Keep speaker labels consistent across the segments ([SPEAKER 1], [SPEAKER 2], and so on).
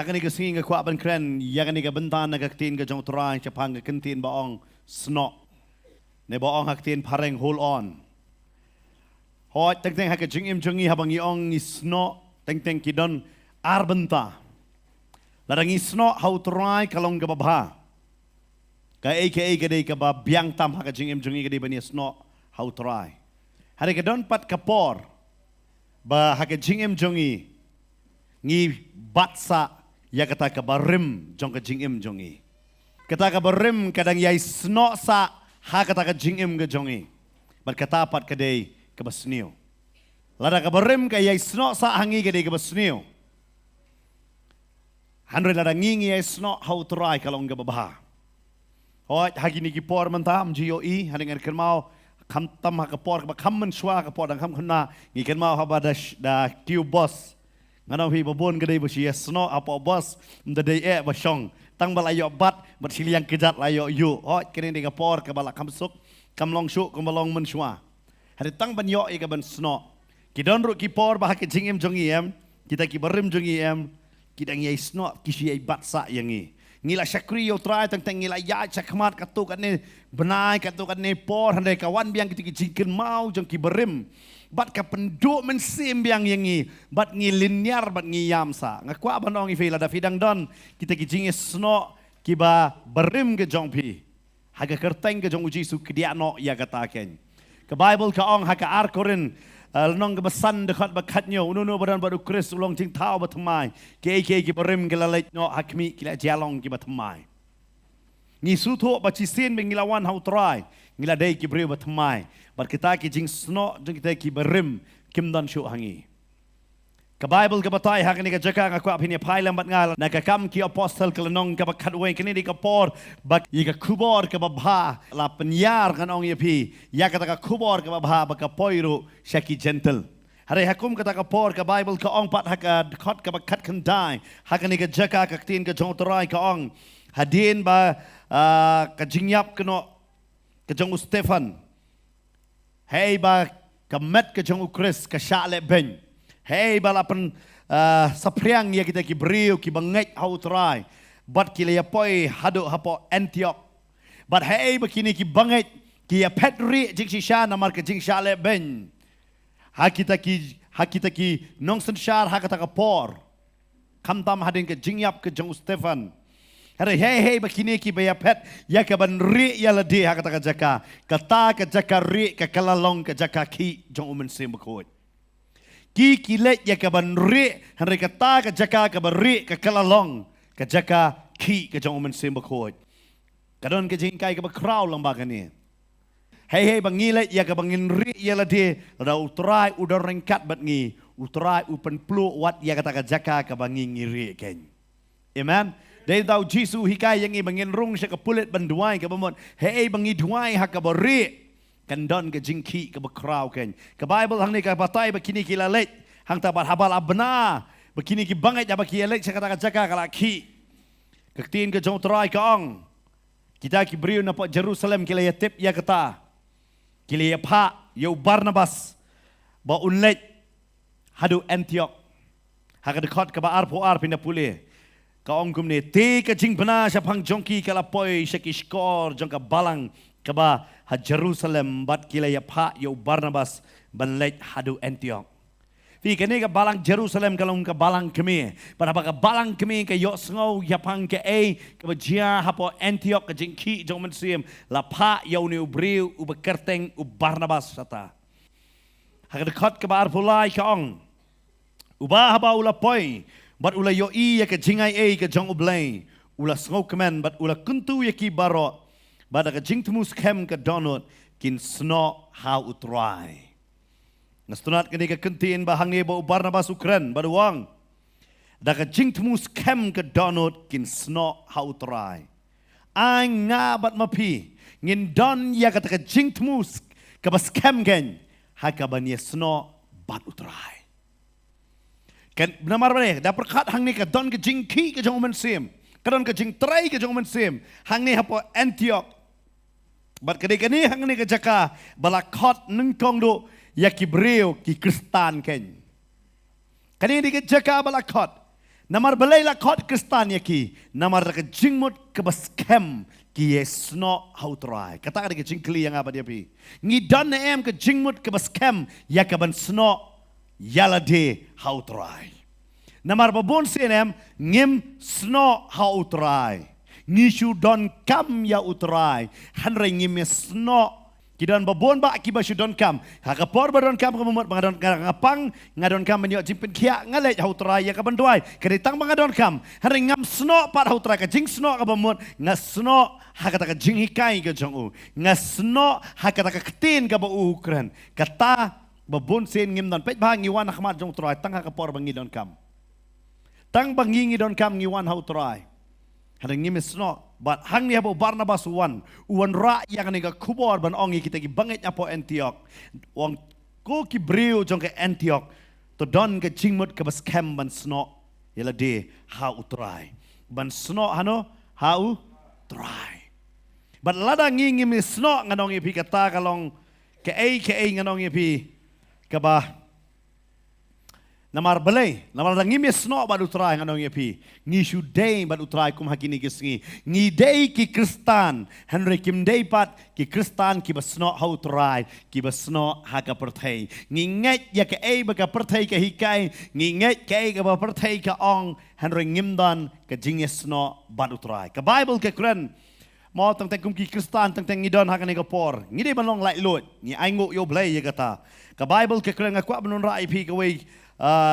[SPEAKER 1] Hakan ni kesingi ke kuat ban keren, yang ni ke bentan nak tin ke jong terang cepang ke kentin baong snok. Ne baong hak tin pareng hold on. Hoi teng hak ke jing jongi habang iong ni snok teng kidon arbenta. Ladang i snok hau terai kalong ke babha. Ka ke dei ke ba biang tam hak jing jongi ke dei bani snok hau terai. Hari ke don pat kapor. Ba hak jing jongi ngi batsa ya kata kabarim jong ke jingim jongi. Kata kabarim kadang yai snok sa ha kata ke jingim ke jongi. Berkata pat kedai ke basniu. Lada kabarim ke yai snok sa hangi kedai ke basniu. Handre lada ngingi yai snok hau terai kalau enggak babah. Hoi hagi ni kipor mentam GOE hadengan kermau kam tam ha kapor ke kam mensua kapor dan kam kena ngi kermau ha da kiu boss. Ngana hi babon kedai besi sno apa bos mendai basong tang balayo bat bersiliang kejat layo yu hoi kini di kapor ke balak kamsuk kamlong syuk kemalong mensua hari tang banyo ke ban sno kidon ru kipor bah ke jingim jongi em kita kibarim jongi em kita ngi sno kisi ai bat sa yangi ngila syakri yo try tang ngila ya chakmat katu kan ni benai katu kan ni por handai kawan biang kita jingkin mau jong kibarim bat ka penduk mensim biang yangi bat ngi linear bat ngi yamsa ngakwa banong ifela da fidang don kita kijingi sno kiba berim ke jongpi haga kerteng ke jong uji su kediano ya kataken ke bible ka ong haga arkorin nong ke besan dekat bakatnyo ununo badan badu kris ulong jing tau batemai ke ki berim ke lalait no hakmi kila jalong ki batemai ngi suto bacisin bengilawan hau try ngila dei ki breu batemai bat kita ki jing sno jing kita ki berim kim dan shu hangi ka bible ka batai hak ni ka jaka ngaku apini phailam bat ngal na ka kam ki apostle ka nong ka bakhat we kini di ka por bak i ka kubor ka babha la penyar kan ong yepi ya kata ka kubor ka babha ba ka poiru shaki gentle hari hakum kata ka por ka bible ka ong pat hak khot ka bakhat kan dai hak ni ka jaka ka tin ka jong torai ka ong hadin ba ka jingyap keno ka jong Stefan hey ba kamet ke jong ukris ke syale ben hey ba lapan sapriang ya kita ki beriu ki banget hau try bat ki le poi hadu hapo Antioch bat hey ba kini ki banget ki ya petri jing shisha namar ke jing syale ben ha kita ki nong sen syar ha kata ka por kam tam hadin ke jingyap ke jong Stefan hey begini ki baya pet ya ke ban ri ya ladi ha kata jaka kata ke jaka ri ke kalalong ke jaka ki jong umen sim bekot ki kilet ya ke ban ri han kata ke jaka ke ban ri ke kalalong ke jaka ki ke jong umen sim bekot kadon ke jing kai ke bakraw lang bagani hey bangilet ya ke bangin ri ya ladi da utrai udar rengkat bat ngi utrai upen plu wat ya kata ke jaka ke bangin ngiri ken amen. Dari tahu Jisu hikai yang bangin rung syak pulit banduai ke bamon hey bangi duai hak ke beri kandon ke jingki ke bekrau ken ke Bible hang ni ke batai begini ki lalet hang tabat habal abna begini ki banget ya bagi lalet saya kata jaka kalaki ketin ke jong terai ke ong kita ki beri na Jerusalem ki ya tip ya kata ki ya pa yo Barnabas ba unlet hadu Antioch hak dekat ke ba arpo pindah pulih kaong kumne te ka jing bana syapang jongki kala poi syakishkor jongka balang kaba ha Jerusalem bat kila ya pa yo Barnabas banlet hadu Antioch fi kene ka balang Jerusalem kalong ka balang kemi pada ka balang kemi ka yo sngo yapang ke ka bajia hapo Antioch ka jingki jong mensim la pa yo ni ubriu u bekerteng u Barnabas sata ha dekat ka bar pulai kaong uba haba ula poi bat ula yo ya ke jingai ke jong ublay ula sngo kemen bat ula kuntu ya ki baro bat ka jing tumus kem ke donut kin sno how utrai nastunat kini ke kentin bahang ni ba Barnabas ukren baduang da ka jing tumus kem ke donut kin sno how utrai ang nga bat mapi ngin don ya kata ka jing tumus ka bas kem gen ha ka ban ye sno bat utrai kan benar benar dah perkat hang ni ke don ke jingki ke jong mensim kadon ke jing trai ke jong mensim hang ni hapo Antioch bat kede kini hang ni ke jaka balakot nengkong do ya ki breu ki Kristan ken kani di ke jaka balakot Namar balay la kot Kristan yaki. Namar ka jingmut ke baskem ki yesno hautrai. Kata ka jingkli yang apa dia pi. Ngidon na em ke jingmut ke baskem ya ka ban sno yalade hautrai. Namar babon senem ngim sno hautrai. Ngishu don kam ya utrai. Hanre ngim sno kidan babon ba akiba don kam. Hakapor ba don kam kemumut bangadon ngapang ngadon kam menyok jimpin kia ngalet hautrai ya ka banduai. Keditang bangadon kam. Hanre ngam sno pat hautrai ka jing sno ka bamut ngasno hakata ka jing hikai ka jong u. Ngasno hakata ka ketin ka ba ukran. Kata babon sen ngim don pet bang ngiwan ahmad jong utrai tang hakapor bangi don kam. Tang bangingi don kam ngiwan hautrai. Hadang ngimis no, but hang ni habo Barnabas uwan ra yang ni ka kubor ban ongi kita ki bangit apo Antioch. Wang ko ki briu jong ke Antioch. To don ke jingmut ke bas kem ban sno yala de ha utrai. Ban sno hano ha utrai. But lada ngimis no nganong ipi kata kalong ke nganong ipi ka Namar balay, namar ngimis no bad utray nganong yapi. Ngishu day bad utray kum hakini gisngi. Ngi day ki Kristan, Henry kim day pat ki Kristan ki basno how utray, ki basno haka pertay. Ngi nget ya ka baka pertay ka hikai, ngi nget ka ka ba pertay ka ong Henry ngimdan ka jingis no bad utray. Ka Bible ka Quran mo tang kum ki Kristan tang ngidon haka ni ka por. Ngidi banong lai lot, ngi aingo yo blay ya kata. Ka Bible ka Quran akwa banon rai pi ka way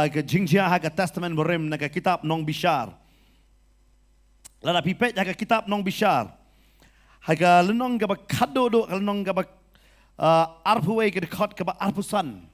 [SPEAKER 1] ke jingjia haga testament berim naga kitab nong bishar. Lada pipet haga kitab nong bishar. Haga lenong gaba kado do lenong gaba arpuwe ke dekat gaba arpusan.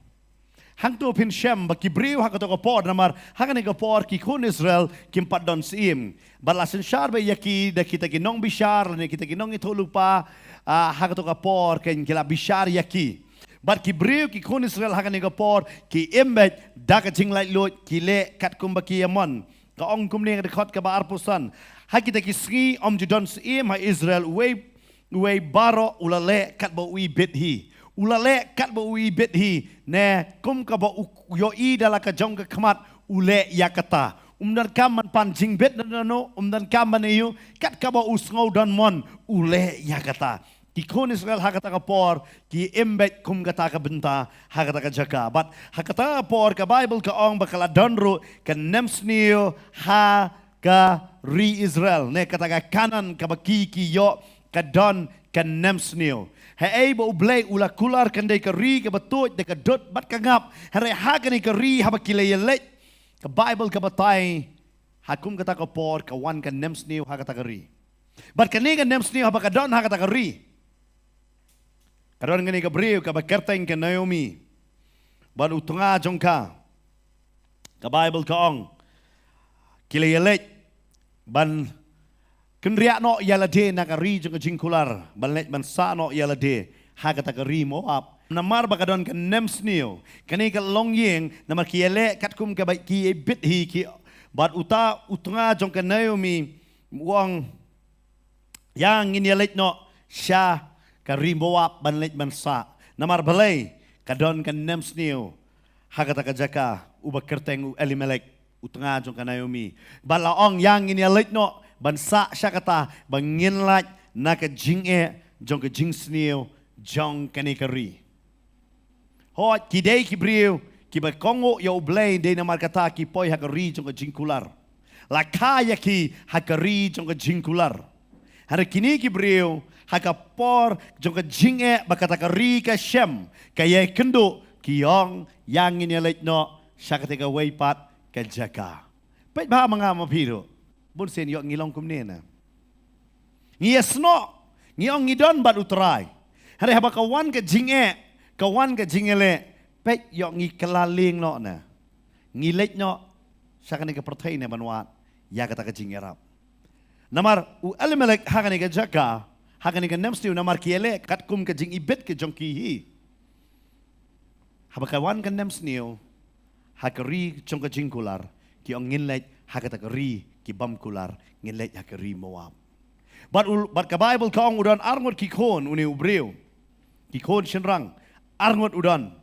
[SPEAKER 1] Hang tu pin shem ba kibriu haga to por namar haga ni por ki kun Israel kim padon sim. Balasin shar ba yaki da kita ki nong bishar ne kita ki nong itolupa haga to por ken kila bishar yaki. But kibriu ki kun Israel haga ni por ki embed daga jing lai lot ki le kat kum baki amon ka ong kum ne dekat ka ba arpusan ha kita ki sri om judon sim ha Israel we baro ulale kat ba ui bit hi ulale kat ba ui bit hi ne kum ka ba yo i dala ka jong ka khamat ule yakata umdan kam man pan jing bit no umdan kam man yu kat ka ba usngau don mon ule yakata. Ki kun Israel hakata ka por ki embed kum kata ka benta hakata ka jaka but hakata por ka Bible ka ong bakala donro ka nemsnio ha ka ri Israel ne kata ka kanan ka baki ki yo ka don ka nemsnio ha ei bo blay ula kular kan de ka ri ka batut de ka dot bat ka ngap hare ha ka ni ka ri ha bakile yele ka Bible ka batay hakum kata ka por ka wan ka nemsnio hakata ka ri but kani ka nemsnio ha baka don hakata ka ri. Karon ngani ka briu ka bakerteng ka Naomi. Ban utunga jongka. Ka Bible ka ong. Kilayelek. Ban kenriak no yalade na ka ri jong jingkular. Ban let ban sa no yalade. Hagata ka ri Moab. Namar ba kadon ka nemsnio. Kani ka longyeng namar kiyele katkum ka ki bit hi ki. Ban utunga jong ka Naomi. Wang yang iniyelek no siya Karim Moab banlet bansa namar balay kadon kan nemsnio hakata kajaka ubak kerteng Elimelek utanga jong ka Naomi balaong yang ini alit no bansa siya kata banginlat na ka jinge jong ka jingsnio jong kanikari hot kidey kibriu kibakongo ya ublay de namar kata ki poy hakari jong ka jingkular lakaya ki hakari jong ka jingkular hari kini kibriu hakapor jong ka jinge bakata ka ri ka shem kaya kendo kiyong yang ini leit no syakate ka waypat ka jaka pet ba mga mapiro bun sen yo ngilong kumnena ngiyesno ngiyong ngidon bat utray hari haba kawan ka jingele pet yo ngikelaling no na ngileit no syakane ka pertai na banwat ya kata ka jingerap namar u Elimelek hakane ka jaka hakani ka nemstiu namar kiele katkum ka jing ibet ka jongki hi habakawan ka nemsniu hakari jong ka jingkular ki ong nginlet hakata ka ri ki bamkular nginlet hakari Moab but ka Bible ka ong udan arngot ki kon uni ubreu ki kon shenrang arngot udan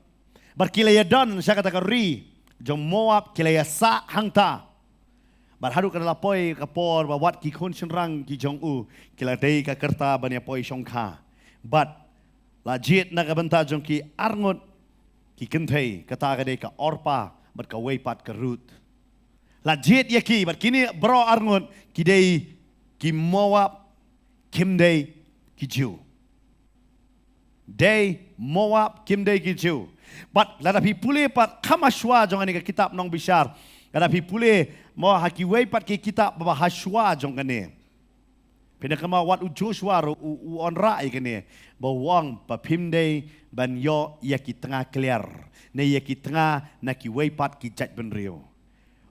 [SPEAKER 1] but kilaya dan syakata ka ri jong Moab kilaya sa hangta But haru kana lapoi kapor ba wat ki khon rang ki jong u kila dei ka kerta ban ya poi shong kha. But la jit na ka banta jong ki arngot ki kenthei kata ka dei ka orpa bat ka wei pat ka rut. La jit ya ki but kini bro arngot ki dei ki Moab kim dei ki Jew. Dei Moab kim dei ki Jew. But lada pi pule pat kamashwa jong ani ka kitab nong bishar. Lada pi pule mo haki wei pat ki kitab ba hashwa jong kane. Pina kama wat u Joshua u onra ikane. Ba wang pa pimdei ban yo ya ki tengah clear. Ne ya ki tengah na ki wei pat ki jat ben rio.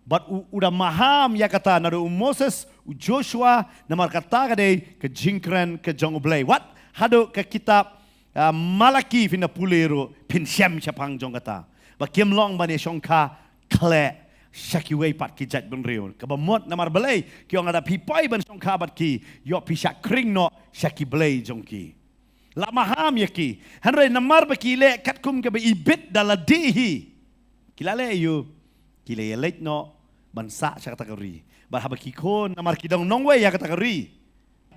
[SPEAKER 1] But udah maham ya kata na Moses u Joshua na mar kata kade ke jingkren ke jong blay. What hado ke kitab Malaki fina pulero pin syam syapang jong kata. Ba kiem long bane shongka kle shaki wei pat ki jat ben rio. Ka ba mot na mar blay ki ong ada pipai ban shongka bat ki yo pisak kring no shaki blay jong ki. La maham ya ki. Hanre namar ba ki le katkum ke ba ibit daladihi. Kilale yu kile yelek no bansa sa kategori. Bat haba ki kon namar kidong nongway ya kategori.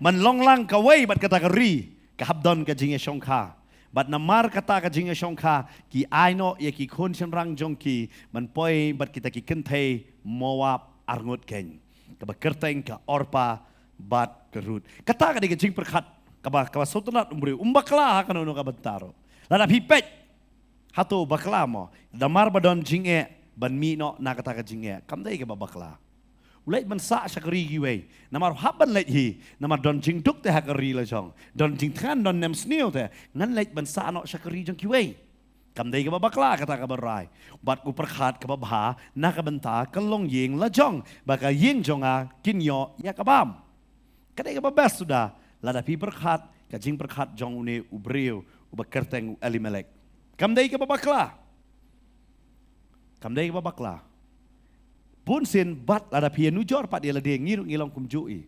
[SPEAKER 1] Man long lang kaway bat kategori. Kahabdon ka jingya shongka. Bat namar kata ka jingya shongka ki aino ya ki kon rang jongki man poi bat kita ki kentay Moab arngot ken. Kaba kerteng ka orpa bat kerut. Kata ka di ka jing perkat kaba sotonat umri umbakla kanu no kabantaro. Lada pipet hato bakla mo. Damar badon jingya ban mi no nakata ka jingya. Kamday ka babakla. Ulait man sa kari giwe. Namar haban lait hi. Namar don jing duk te hakari la jong. Don jing tran don nem snil te. Ngan lait ban sa no kari jong kiwe. Kamday ka babakla kata ka baray. Bat ku perkhat ka babha nakabanta kalong ying la jong. Baka ying jonga kinyo ya kabam. Kaday ka babes sudah. Lada pi perkhat ka jing perkhat jong une ubreu ubakerteng Elimelek. Kamday ka babakla. Kamday ka babakla. Pun sin bat lada pia nujor pat dia ladeng ngirung ngilong kumjui.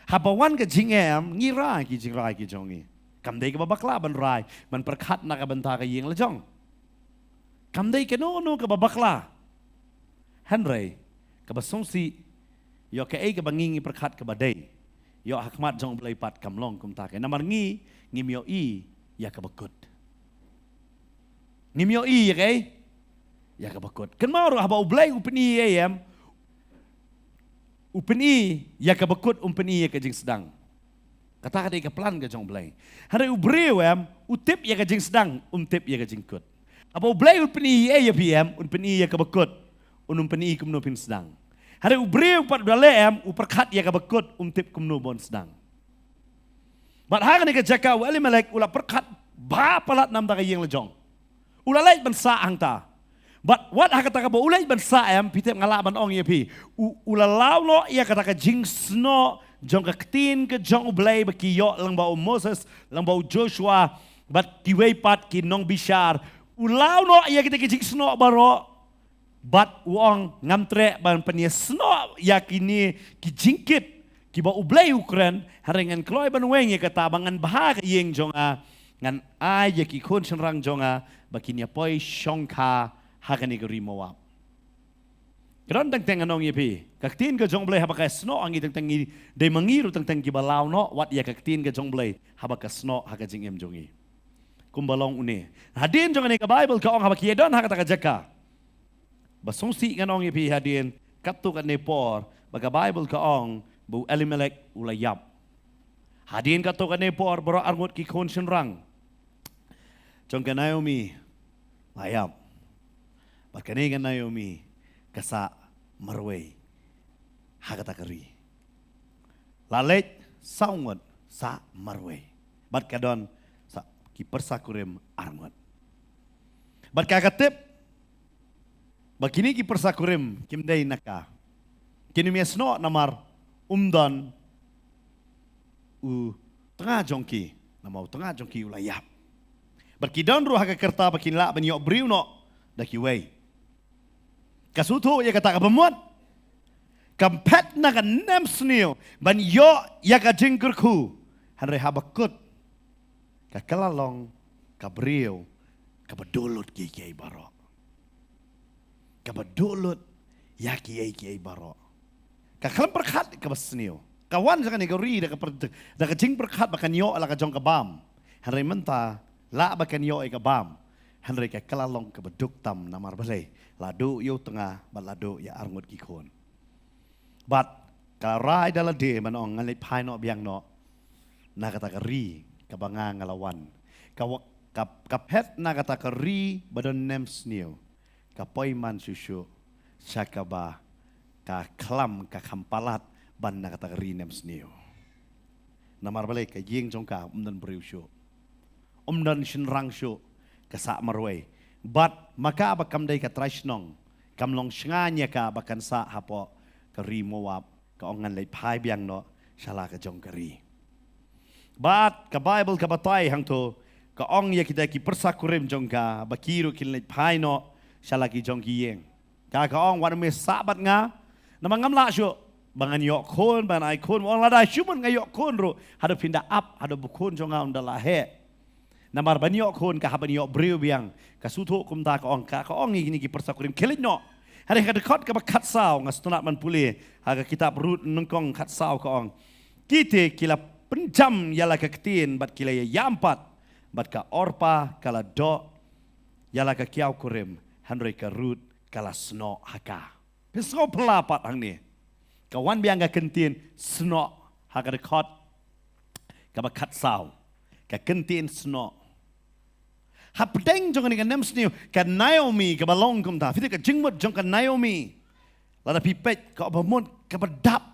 [SPEAKER 1] Habawan ke jingem ngira ki jingrai ki jongi. Kamdai ke babakla ban rai man perkhat na ka banta ka yeng lajong. Kamdai ke no ke babakla. Henry ke basongsi yo ke ai ke bangingi perkhat ke badai. Yo hakmat jong belai pat kamlong kum ta ke namar ngi ngimyo i ya ke bakut. Ngimyo i ya ke ya kabakot. Kan mau haba ublay upeni ayam. Upeni ya kabakot upeni ya kajing sedang. Kata kata ika plan kajong blay. Hari ubreu am utip ya kajing sedang tip ya kajing kut. Haba ublay upeni ya pm upeni ya kabakot upeni kumno pin sedang. Hari ubreu pat dale am uperkat ya kabakot tip kumno bon sedang. Bat hagan ika jaka Elimelek ula perkat ba palat nam ta kayeng lejong. Ula lait ban sa ang ta. But what hakata ka ba ulay ban saam pitep ngalaban ong ya pi ulalaw no iya kata ka jing sno jong ka ktin ka jong ublay ba kiyo lang ba Moses lang ba Joshua but kiway pat ki nong bishar ulaw no iya kita ki jing sno baro but uong ngamtre ban pania sno ya kini ki jingkit ki ba ublay ukren harengan kloy ban weng ya kata bangan bahag yeng jong ngan ay ya ki kun rang jong ba kinya poi shongka hakani gari Moab. Keron tang anong yepi. Kaktin ka jong blay habaka sno ang itang tangi de mangiru tang gibalaw no wat ya kaktin ka jong blay habaka sno hakajing em jongi. Kumbalong une. Hadin jong ani ka Bible ka ong habaki don hakata ka jaka. Basongsi nganong yepi hadin katu ka nepor baga Bible ka ong bu Elimelek ulayap. Hadin katu ka nepor bro arngot ki konsen rang. Jong ka Naomi layap. Pagkaningan Naomi kasa marway hakata kari. Lalet saungot sa marway. Bat kadon sa kipersakurim arngot. Bat kakatip bakini kipersakurim kimday naka. Kini miasno namar umdan u tengah jongki namau tengah jongki ulayap. Berkidon ruh hakakerta bakinla banyok briu no dakiway. Kasuto ya kata kabamot. Kampet na ka nem snil. Ban yo ya ka jingkerku. Hanre habakut. Kakalalong kabriw. Kabadulut kikay barok. Kabadulut ya kiai baro. Kaklam berkat ke basnio. Kawan jangan negeri dah kecing berkat bakan yo ala kajong kabam. Henry menta la bakan yo ke bam. Henry ke kelalong ke beduk tam namar balai. Ladu yo tengah baladu ya arngut gikon. But kalau rai dalam dia manong ngalai pai no biang no. Na kata keri kabangang ngalawan. Kapet na kata keri badan nem snio. Kapoi man susu. Syakaba ka klam ka kampalat ban na kata rinem sneo namar balik ka yeng jongka umdan beriu syo umdan shinrang syo ka sa marway but maka bakam dai ka trashnong kamlong shnganya ka bakan sa hapo ka ri moab ka ongan lay pai biang no shala ka jong kari but ka bible ka batay hang to ka ong ya kita ki persakurim jongka bakiru kin lay pai no shala ki jong ki yeng Kakaong wan me sabat nga namang ngamla syo bangan yok kon ban ai kon wong lada syumun nga yok kon ro hada pinda up hada bukon jonga undala he namar ban yok kon ka haban yok breu biang ka suto kum ta ka ong ni ki persakurim kelit no hada ka dekot ka bakat saw nga stunat man pule haga kitab rut nengkong kat saw ka ong kite kila penjam yala ka ketin bat kila ya yampat bat ka orpa kala do yala ka kiau kurim hanrei ka rut kala sno haka. Pesno pelapat hang ni. Kawan biang ka kentin sno haka dekot ka bakat saw. Ka kentin sno. Hapdeng jong ni ka nem sniu ka Naomi ka balong kum ta. Fiti ka jingmut jong ka Naomi. Lada pipet ka abamut ka badap.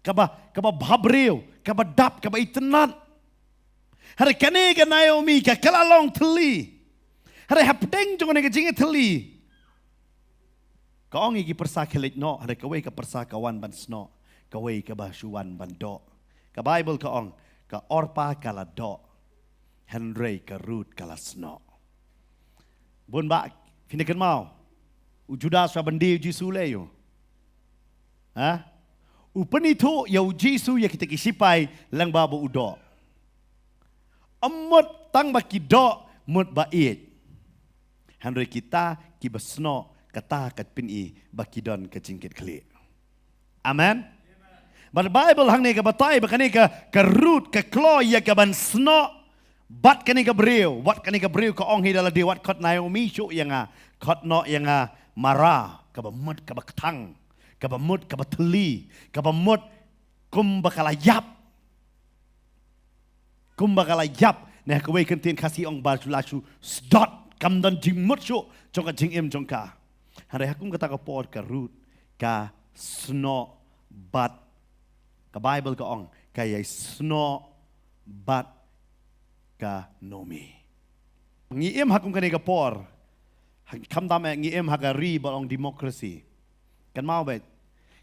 [SPEAKER 1] Ka ba babreu ka badap ka ba itenat. Hari kane ka Naomi ka kalalong teli. Hari hapdeng jong ni kejinge teli. Kaong igi persakelit no, hari kawai ka persakawan ban sno, kawai ka basuan ban do. Ka Bible kaong ka orpa kala do, Henry ka root kala sno. Bun ba finikan mau. Ujudas sa bandi Jisule yo. Ha? Upenito ya Jisu ya kita kisipay lang babu udo. Amot tang baki do mut bait. Henry kita kibasno kata kat pini bakidon kecingkit kli. Amen. But the Bible hang ni ka batay bakani ka root ka klo ya ka ban sno bat kani ka breu wat kani ka breu ka ong hidala di wat kot Naomi syu yang kot no yang mara ka bamut ka baktang ka bamut ka bateli ka bamut kum bakalayap nah kawai kentin kasih ong barsulasu sdot kam dan jingmut syu jongka jingim jongka hari hakum kata ka pot ka root ka sno bat ka Bible ka ong kaya sno bat ka nomi ngiem hakum kani ka por kam tam ngiem hagari balong demokrasi kan mau bet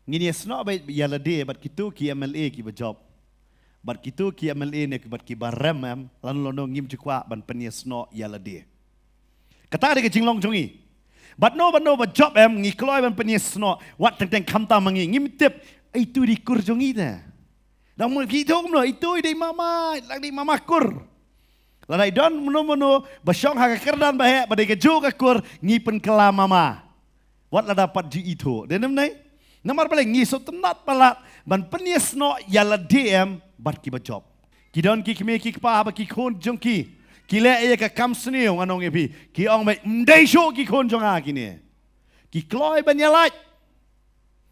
[SPEAKER 1] ngini sno bet yalade bat kitu ki MLA ki job bat kitu ki MLA ne bat ki barem lan lono ngim jukwa ban peniasno yalade kata ada ke jinglong jongi but no but job ngi kloy ban peniasno wat teng kam tam mangi ngim tip itu di kur jongi ta dang mo ki thong no itu di mama lang di mama kur lanai don mono basyong ha kerdan bahe badai ke jo ka kur ngi pen kala mama wat la dapat ji itu denem nai namar paling ngi so tenat palat ban peniasno yalade bat ki ba job kidon ki kme ki pa ba ki khon jongki kile ye ka kam sneu anong epi ki ong mai mdai sho ki khon jonga kini ki kloy ban yalat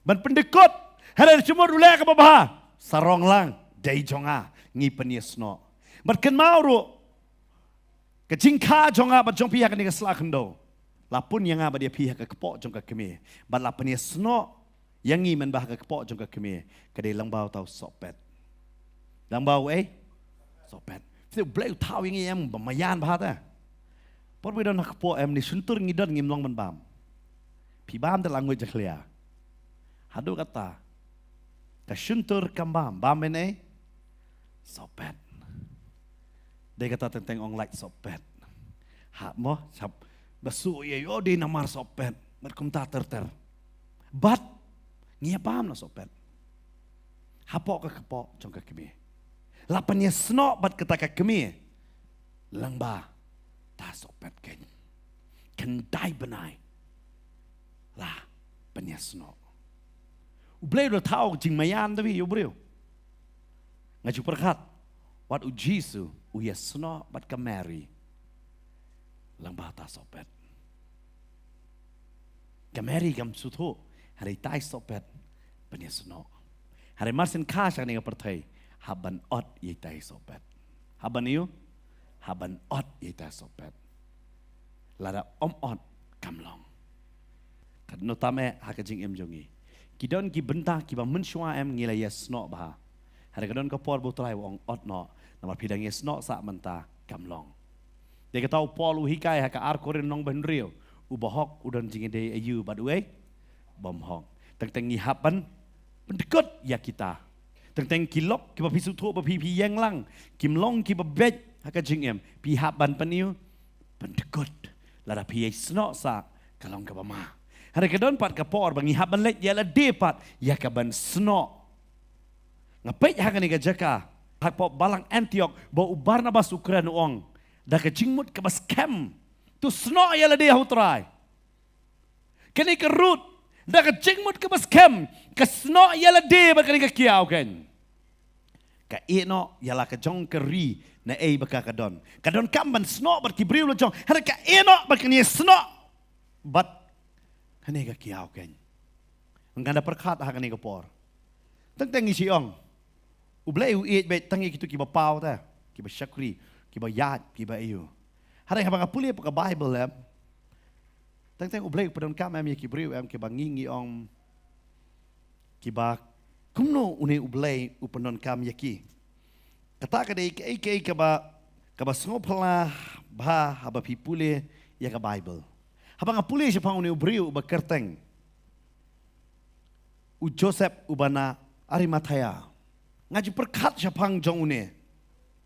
[SPEAKER 1] ban pendekot hara cumur ule ka babah sarong lang dai jonga ngi peniasno bat ken mauru ke jingka jonga bat jong pihak ni ka slakendo lapun yang ba dia pihak ka kepok jong ka keme bat la peniasno yang ngi men bah ka kepok jong ka keme kadai langbau tau sopet langbau sopet Itu boleh tahu yang em bamayan bahata. Por bidon nak po em ni suntur ngidon ngimlong bam. Pi bam te language clear. Hadu kata. Ka suntur kambam bam ene sopet. Dia kata tentang ong like sopet. Hak mo sab basu ye yo di namar sopet. Merkum ta ter. But ngia paham na sopet. Hapok ka kepok jong ka kemi. Lapanya snok bat ketaka kemi langba ta sopet ken kendai benai lah penyesno. Ublay udah tahu jing mayan tapi ubreu. Ngaju perkat. Wat ujisu uyesno bat kemari. Lang bata sopet. Kemari gam suto hari tai sopet penyesno. Hari marsin kasha ni pertai haban ot ye tai sopet. Haban iu haban ot ye tai sopet. Lada ot kamlong. Kadno tame hakajing em jongi. Kidon ki bentah ki ba menshua em ngila yesno bah. Hari kadon ka por butrai wong ot no namar pidang yesno sa menta kamlong. Dia kata Paul uhikai haka arkorin nong benrio ubahok udan jing de ayu badue bom hok. Teng ngihapan pendekut ya kita. Teng kilok ki ba pisu tu ba pi yang lang kimlong ki ba bet haka jing em pi haban peniu pendekut lada pi yesno sa kalong ka ba ma. Hari kedon pat kapor bangi haban let ya la depat ya kaban sno. Ngapet hakan ni jaka hak pop balang Antioch bau Barnabas Ukraina uang dah kejingmut ke bas kem tu sno ya la dia hutrai. Kini kerut dah kejingmut ke bas kem ke sno ya la dia bakani ke kiau kan. Ka eno ya la kejong keri na baka kadon. Kadon kamban sno bar kibriu lo jong. Hari ka eno bakani sno bat kani ka kiau kan. Nganda perkat hakani ka por. Teng isi ong. Ublay uit bet tangi kitu ki ba pau ta. Ki ba syakri, ki ba yat, ki ba ayu. Hari habang apuli pa ka Bible em. Teng ublay padon kam em ki briu em ki ba ngingi ong ki ba kumno une ublay upanon kam yaki. Kata ka dei ka ba sngopla ba haba pipule ya ka Bible. Habang apuli siya pang une ubriu ba kerteng. U Joseph ubana Arimathea. Ngaji perkat siya pang jong une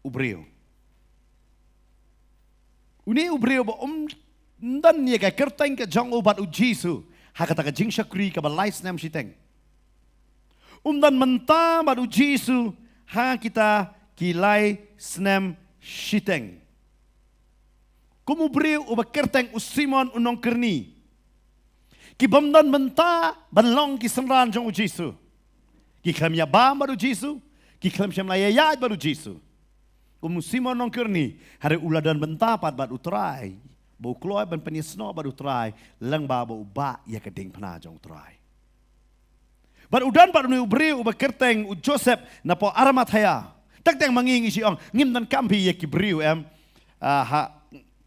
[SPEAKER 1] ubriu. Une ubriu ba dan niya ka kerteng ka jong ubat u Jisu. Hakata ka jing syakri ka ba lais nam siteng. Dan menta ba u Jisu ha kita kilai snem siteng. Kumubriu uba kerteng u Simon unong kerni. Kibamdan menta banlong ki semran jong u Jisu. Ki klam ya ba baru Jisu, ki klam syam layayat baru Jisu. Kumu Simon nong kerni hari uladan bentapat baru try. Bau keluar ban penyesno baru try, lang ba bau ba ya keding pena jong try. Baru udan baru ni ubri uba kerteng u Joseph na po Arimathea. Tak mangingi si ong ngim dan kampi ya ki briu em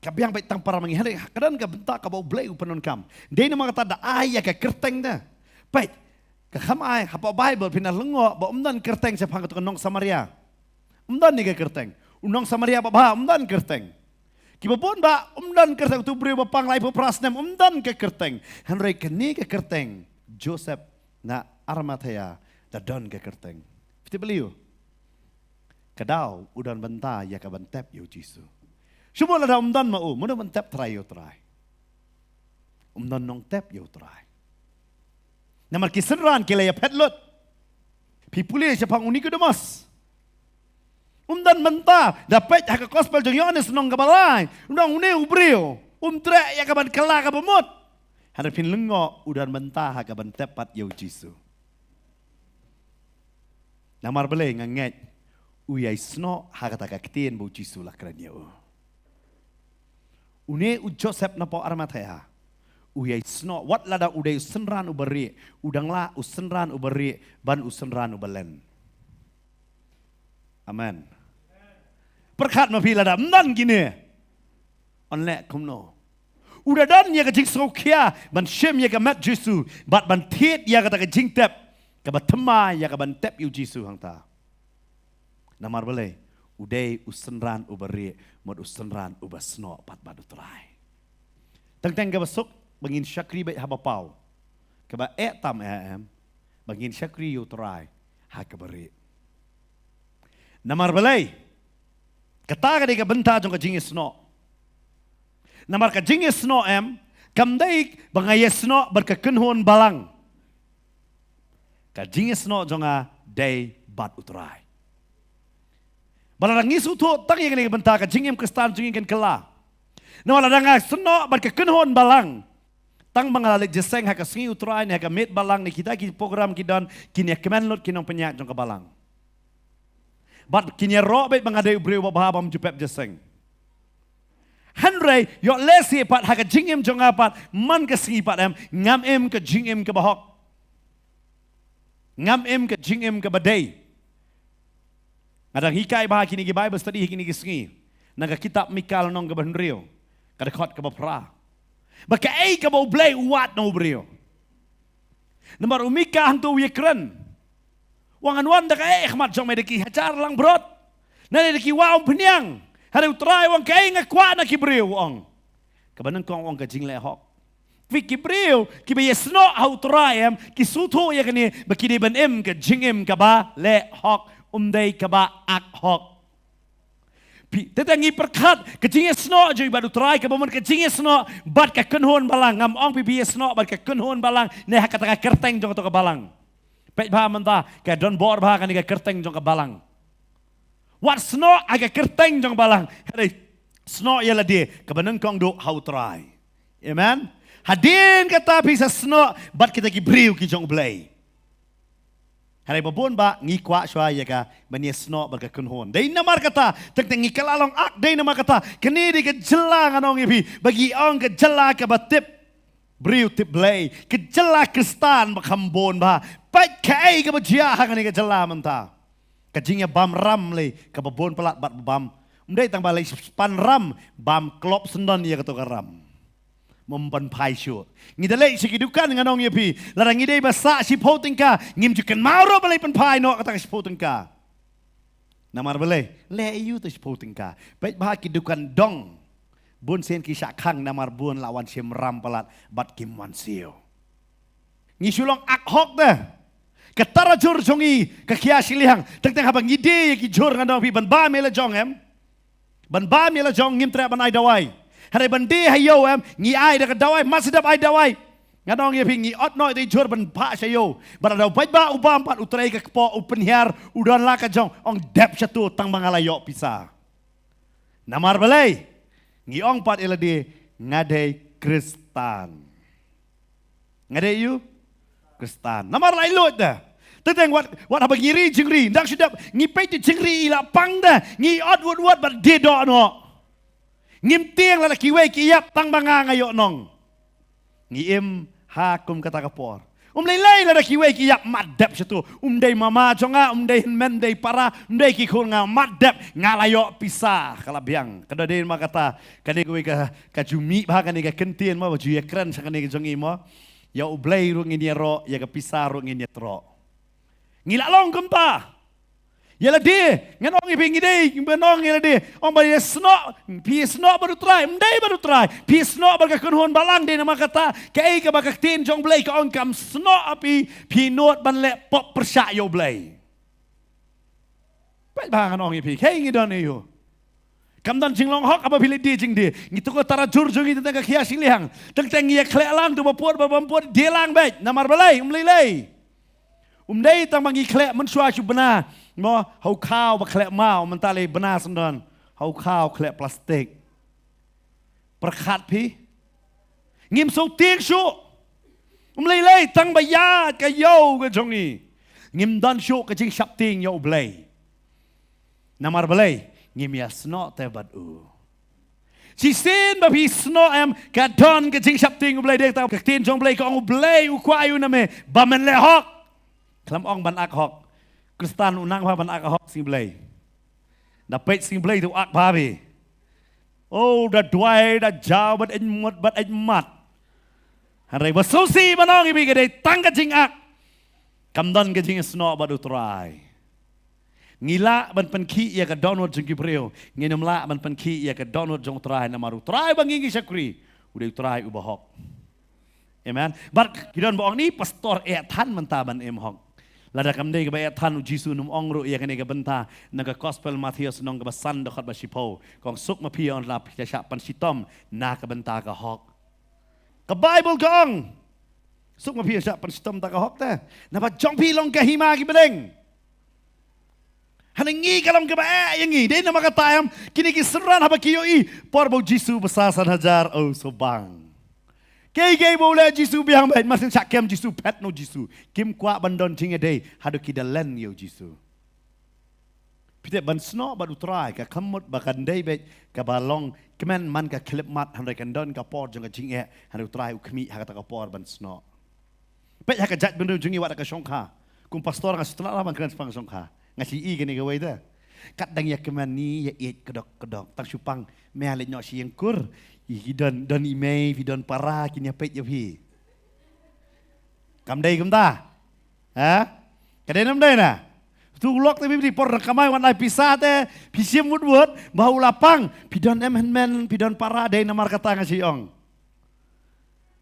[SPEAKER 1] kabiang baik tang para mangi hari kadang ka bentak ka bau blay upanon kam. Dia ni mangata da ay ya ka kerteng da. Baik kahamai hapa Bible pina lengo ba kerteng sa pangat nong Samaria. Ni ka kerteng. Unong Samaria ba umdan kerteng. Kibabon ba kerteng tu beri ba panglai po prasnem ka kerteng. Henry kini ka kerteng. Joseph na Arimathea da don ka kerteng. Fiti beliau. Kadau udan benta ya ka bentep yo Jisu. Semua ada mau, mudah mentep try yo try. Nong tep yo try. Namar kisenran kila ya petlot. Pipuli siya pang unik demas. Menta dapat hak gospel jeng Yohanes nong kabalay. Une ubrio. Tre ya kaban kala kabamot. Harapin lengo udan menta hak kaban tepat yo Jisu. Namar bele nganget. Uyai sno hak kata kaktin bo Jisu lakran yo. Une u Joseph na po Arimathea. Uyai sno wat lada udai senran uberi, udang la usenran uberi, ban usenran ubalen. Amen. Perkat ma pila da nan gini. Onle kumno. Udah dan ya kajing sokia, ban shem ya kamat Jisu, bat ban tiet ya kata kajing tep, kabat tema ya kaban tep yu Jisu hang ta. Namar boleh. Udai usenran uberi, mod usenran ubasno pat badu terai. Teng kabasok bangin syakri baik haba pau. Kaba tam bangin syakri yu terai ha kabari. Namar balai. Kata ka benta jong kajing isno. Namar kajing isno kamdai bangay isno berkekenhon balang. Kajing isno jonga day bat utrai. Balarang isu tu tak yang ni bentaka jingim kestan jingim kan kela. Na wala nga seno ban kekenhon balang. Tang mengalalik jeseng haka sengi utrai ni haka met balang ni kita ki program kidan kini kemen lot kinong penyak jong ke balang. But kini ro bet mengadai ubreu babam jupep jeseng. Henry yo lesi pat haka jingim jong apat man ke sengi pat ngam em ke jingim ke bahok. Ngam em ke jingim ke badai. Adang hikai bah kini ki Bible study kini ki sengi. Naga kitab Mikal nong ke Henry. Kada khot ke bapra. Baka ay ka mau blay uwat no brio. Namar umika hang tu wikren. Wangan wan da ka ay khmat jong medeki hajar lang brot. Na deki wa pnyang. Hare utrai wang ka ay nga kwa na ki brio ong. Kabanang kong ong ka jing le hok. Viki brio ki ba yesno ha utrai ki suto ya kani bakini ban em ka jingem ka ba le hok umday ka ba ak hok. Tetangi perkat kecingnya sno jadi baru try ke momen kecingnya sno bat ke kenhon balang ngam ong pipi sno bat ke kenhon balang ne hak kata kerteng jong to ke balang pet bah mentah ke don bor bah kan ke kerteng jong ke balang wat sno aga kerteng jong balang hari sno ya ladi ke beneng kong do how try amen hadin kata bisa sno bat kita ki briu ki jong blay. Hari babon ba ngikwa shwa ya ka banyesno ba ka kunhon. Dai namar kata teng ngikalalong ak dai namar kata kini di ke jelang anong ibi bagi ong ke jela ka batip briu tip blay ke jela kristan ba kambon ba pat kai ka bajia hang ni ke jela menta. Kajingnya bam ram le ka babon pelat bat bam. Umdai tang balai pan ram bam klop sendon ya ka to ka ram. Mempan pai syu. Ngidalai sikidukan nganong yepi. Larang ngidai basa si potingka. Ngim jukan mauro balai pan pai no kata si potingka. Namar balai. Le iyu tu si potingka. Baik bah kidukan dong. Bun sen kisah kang namar bun lawan sim ram palat. Bat kim wan siyo. Ngisulong ak hok dah. Ketara jur jongi. Kakia silihang. Teng-teng habang ngide ki jur nganong pi ban ba mela jong Ban ba mela jong ngim tere ban ai dawai. Hari bandi hayo ngi ai dak dawai masidap ai dawai ngadong ye pingi ot noi di jur ban pa sayo barada bai ba ubam pat utrai ka po upenhiar udan la ka jong ong dep satu tang mangalayo pisa namar balai ngi ong pat eladi ngadai kristan ngadai you kristan namar lai lot dah teteng wat apa ngiri jingri ndak sedap ngi pei jingri ila pang dah ngi ot wot bat dedo no ngim tiang la kiwe kiyap tang banga ngayo nong. Ngiem hakum kata kapor. Lay la kiwe kiyap madap situ. Dai mama jonga dai men dai para dai ki khul nga madap ngalayo pisah kalabiang. Kada din makata kani kiwe ka jumi ba kani ka kentien ma baju ekran sa kani jongi mo. Ya ublay ru ngini ro ya ka pisah ru ngini tro. Ngila long kumpa. Yala dia, nganong ibing ide, benong yala dia. Ong bari sno, pi sno baru try, mdai baru try. Pi sno baga kunhon balang dia nama kata, kai ka baga tin jong blay ka ong kam sno api pi not ban le pop persya yo blay. Pai bang nganong ipi, kai ngidon yo. Kam dan jinglong hok apa pilih dia jing dia. Ngitu ko tara jur jong itu tengah kia silihang. Teng ya klek lang tu bapuat babampuat dia lang baik. Namar balai, umlilai. Umdai tang mangi klek mensua cu benar. Mo hau kau ba klek mau mentale benar sendon. Hau kau klek plastik. Perkat pi. Ngim so tiek su. Umlilai tang bayat ka yo ka jongi. Ngim dan su ka jing sap ting yo blay. Namar balai ngim ya sno te bad u. Si sin ba pi sno ka don ka jing sap ting blay dek ta ka tin jong blay ka ong blay u kwayu na me ba men le hok. Kelam ong ban ak hok. Kristan unang pa ban ak hok sing blay. Dapat sing blay tu ak babi. Oh, da duai da jauh bat mat. Harai basusi banong ibi gede tangga jing ak. Kamdan ke jing sno badu try. Ngila ban penki ya ka download jing kibreo. Nginum la ban penki ya ka download jong try na maru. Try bangingi syakri. Udah try ubah hok. Amen. But kidon boong ni pastor tan mentaban hok. Lada kam dei kebaya tan Jisu num ongru ya kene ke benta naga gospel Matius nong ke basan dekat basipo kong suk ma pion la pia syak pan sitom na ke benta ke hok. Ke Bible kong suk ma pia syak pan sitom ta ke hok ta. Napa jong pi long ke hima ki bedeng. Hanengi kalam ke ba yangi dei nama kata kini ki seran haba kiyo i por bo Jisu besasan hajar oh sobang. Kay boleh Jisu biang baik masih sak kem Jisu pet no Jisu. Kim kwa bandon jinga day hadu kita len yo Jisu. Pite ban sno badu try ka kamut bakan day baik ka balong kemen man ka klip mat handai kan don ka por jang ka jinga hadu try ukmi ha ka ta ka por ban sno. Pet ha ka jat bendu jingi wat ka songkha. Kum pastor ka setelah lah kan pang songkha. Ngasi i gani ka waida. Kat dang ya kemen ni ya it kedok tang supang me alit nyok siang kur. I don email vi don para kini pet ya pi. Kam day kum ta? Ha? Kadai nam day na. Tu lok tapi di por kamai wan ai pisah te pisim mudwot bau lapang pidon men pidon para day namar kata ngasi ong.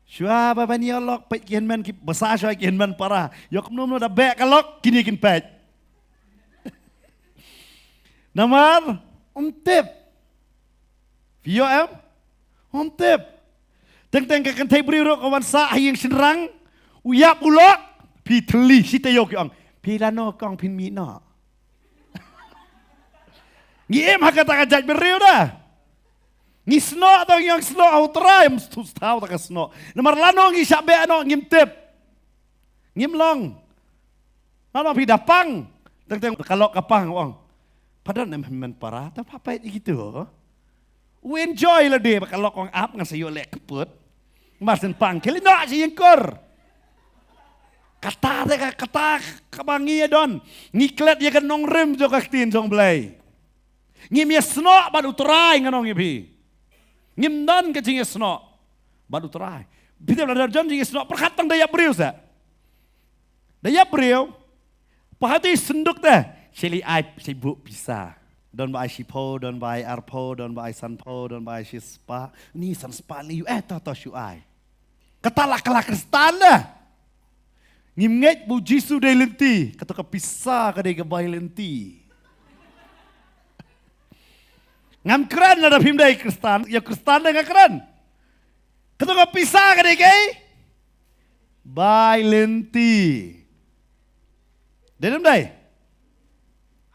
[SPEAKER 1] Shua baba ni lok pet kian men ki besar shua kian men para. Yok num da bek kalok kini kin pet. Namar tip. Vio tip. Teng ka kan thai bri ro kawan sa yang senrang uyap ulok pi thli site yok ong. Pilano kong pin mi no. Ngiem hakata kajat beriu dah. Ngi sno atau yang sno au try mstu tau tak sno. Nomor lano ngi sabe ano ngim tip. Ngim long. Lano pi dapang. Teng kalau kapang wong. Padahal men para ta apa gitu. We enjoy lah dia kalau kong up ngan sayo lek keput. Masen pang keli no si yengkor. Kata kabangi don ngiklet ya kan nong rem jo kaktin jong blay ngim ya sno badu try nganong ibi ngim don ke jing sno badu try bidem la jon jing sno perkatang daya briu sa daya briu pahati senduk teh seli ai sibuk bisa don bai sipo don bai arpo don bai sanpo don bai spa ni san spa li to shu ai kata la kristan dah ngimnget bu Jisu day lenti, kata pisah ka day gabay lenti. Ngam keren na dapim day Kristan, ya Kristan day nga keren. Kata pisah ka day kay bay lenti. Dalam day,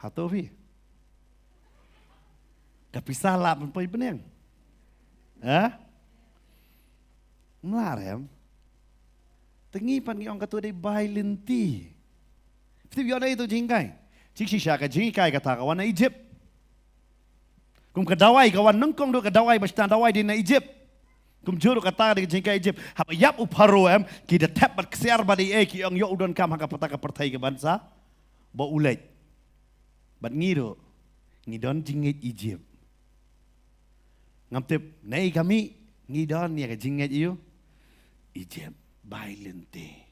[SPEAKER 1] hatofi. Kapisah lah penpoy peneng. Melarem. Tengipan ngi ong katu day bay lenti. Fiti biona itu jingkai. Jingsi syaka jingkai kata kawan na Egypt. Kum kadawai kawan nengkong do kadawai bastan dawai di na Egypt. Kum juru kata di jingkai Egypt. Hapa yap uparo kita tap bat kesiar badi ki ong yo udon kam haka pataka pertai ke bansa. Ba ulet. Bat ngiro ngidon jingit Egypt. Ngamtip nei kami ngidon ya ke jingit iyo Egypt. Bailente.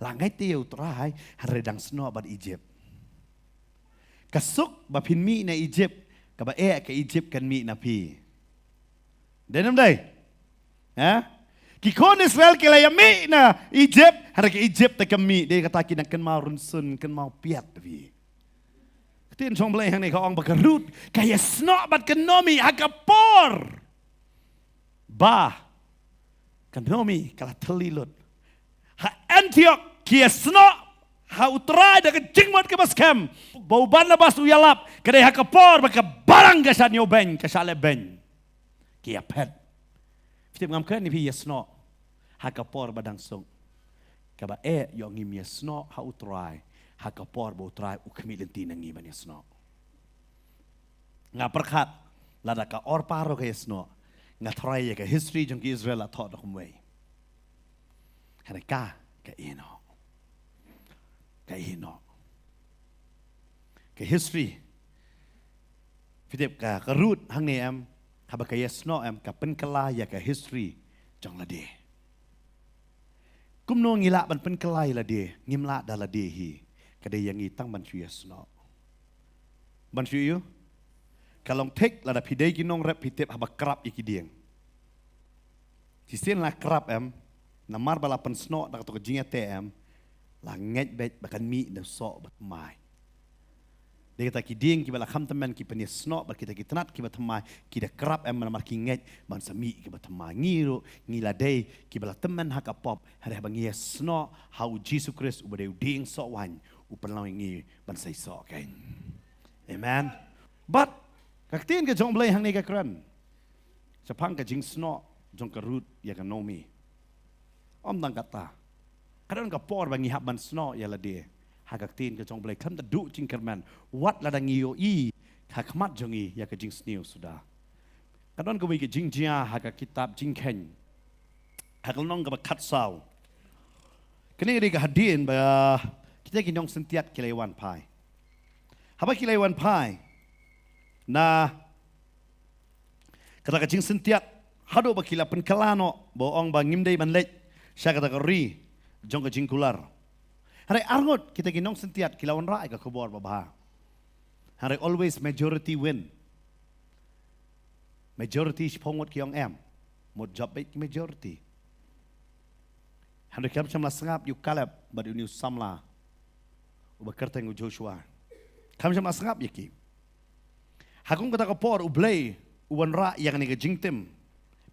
[SPEAKER 1] Langai tiyo try haredang sno bad Egypt. Kasuk bapin mi na Egypt kaba ke Egypt kan mi na pi. Denam day. Kikon Israel kilaya mi na Egypt harga Egypt ta kami dia kata kin kan mau runsun kan mau piat pi. Ketin song blay hang ni ka ong bakarut kaya sno bad kanomi agapor. Ba kanomi kala telilut. Ha Antioch kia sno ha utrai da jingmat ke baskem. Bau ban na bas uyalap kadai ha kapor baka barang gasan yo ben kasale ben. Kia pet. Fitip ngam kan ni pi sno ha kapor badang song. Kaba yo ngim sno ha utrai ha kapor bo utrai ukmi lenti nangi ban sno. Nga perkat lada ka or paro ke sno. Nga try ke history jong ki Israel la thot kumway. Harika ka ino. Ka ino. Ka history. Fitip ka root hang ni haba ka yesno ka penkala ya ka history jong la de. Kumno ngila ban penkalai la de, ngimla dala de hi. Kada yang itang ban su yesno. Ban su yu kalong tek la da pidai ginong rep pitip haba krap ikidieng. Sisen la krap namar bala pensno da to jinga tem la nget bet bakan mi da so bat mai. Dia kata kidieng ki bala kham teman ki peni sno ba kita kitnat ki bat mai ki da krap namar ki nget ban sami ki bat mai ngiro ngila dei ki bala teman haka pop hare bangi sno how Jesus Christ ubade ding so wan upanlaw ngi ban sai so kain. Amen. But kaktin ke jong blay hang ni ka kran. Sapang ka jing sno jong ka root ya ka nomi. Om tang kata. Kadang kapor bangi haban sno ya la dia. Hagak tin ke jong blai kam du jing kerman. Wat la dang yo i hakmat jongi ya ke jing sniu sudah. Kadang ko ke jing jia hagak kitab jing ken. Hagak nong ka kat sau. Kini ri ka hadin ba kita kinong sentiat kilewan pai. Haba kilewan pai. Na kata ka jing sentiat hado ba kila penkalano boong ba ngimdei ban lej. Siya kata ka ri jong ka jing kular. Hari arngot kita ginong sentiat kilawan rai ka kubor babaha. Hari always majority win. Majority sipongot kiong em. Một job baik majority. Hari kam samla sangap yu Caleb bad yu samla. Uba kerteng u Joshua. Kam samla sangap yaki. Hakung kata kapor ublay uwan ra yang ni ka jingtem.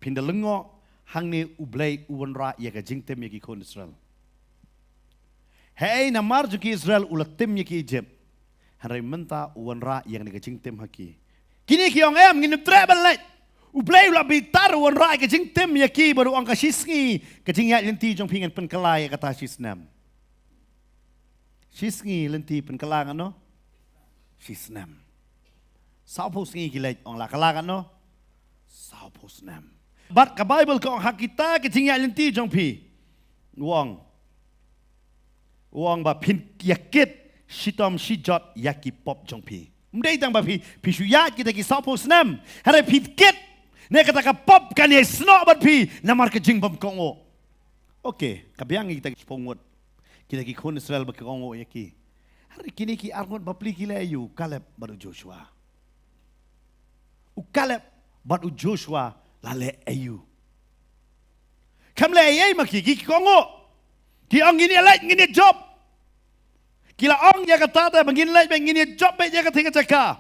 [SPEAKER 1] Pindalengo hang ni ublay uwan ra yang ka jingtem yaki kon Israel. Hei namar juki Israel ulat tim yaki Egypt. Hari menta uwan ra yang negajing tim haki. Kini kiong em ngin treble let. Ublay ulat bitar uwan ra kajing tim yaki baru ang kasisngi kajing yak lenti jong pingan penkelai kata sisnam. Sisngi lenti penkelang ano? Sisnam. Saupos ngi kilet ang lakalang ano? Saupos nam. But ka Bible ko ang hakita kajing yak lenti jong pi. Uang ba pin yakit shitom shijot yaki pop jong pi. Mdei tang ba pi suyat kita ki sapo snam. Hare pi kit ne kata ka pop kan ye sno bat pi namar ke jing bam kongo. Okay, kabiang kita ki pongot. Kita ki kon Israel ba kongo yaki. Hare kini ki arngot ba pli kila yu Caleb baru Joshua. U Caleb baru Joshua lale ayu. Kam le ayay maki ki kongo. Ki ong gini alay gini job. Kila ong ya kata ta bangin alay bangin job be ya kata caka.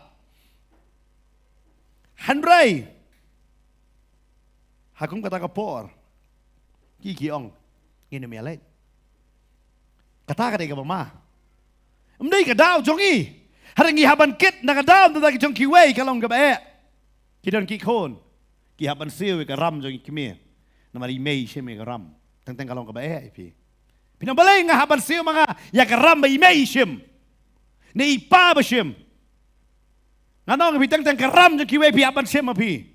[SPEAKER 1] Handrai. Hakung kata kapor. Ki ong gini mi alay. Kata ka mama. Mdai ka daw jongi. Harangi haban kit na ka daw ta ki jong ki wei kalong ka ba. Ki don ki kon. Ki haban siu ka ram jongi kimi. Namari mei sheme ka ram. Tang kalong ka ba pi. Pinabalay nga haban siyo mga yakaram ba imay isyem. Na ipa ba siyem. Nga nong bitang karam jong kiway pi haban siyem api.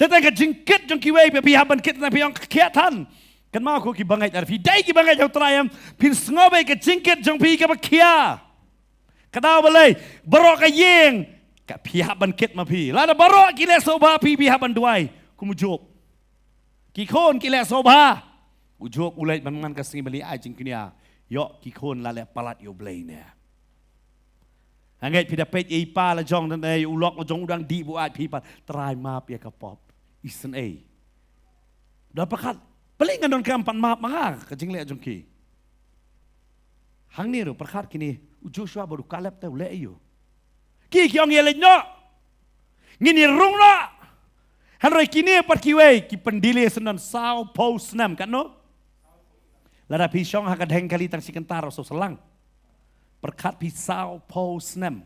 [SPEAKER 1] Tatang ka jingkit jong kiway pi haban kit na pi ang kakiatan. Kan mga ko kibangay arfi. Day kibangay yung trayam. Pinsngobay ka jingkit jong pi ka bakya. Kadaw balay. Baro ka yeng. Ka pi haban kit mapi. Lada baro kile soba pi haban duay. Kumujok. Kikon kile soba. Ujok ulay man kasing bali ajing kiniya. Yo kikon lale palat yo blay niya. Hanggat pidapit ipa la jong dan ay ulok la jong udang di buat pipa try map ya kapop. Isen ay. Dapakat paling ngandon kampan map mga kajing le jong ki. Hang niru perkat kini Joshua baru Caleb tau le yo. Ki kiong yelej no. Ngini rung no. Hanroy kini pat kiwe ki pendili senan sao pos nam kan no. Lara pisong hakadheng kalitang si kentaro so selang. Perkat pisau pos nem.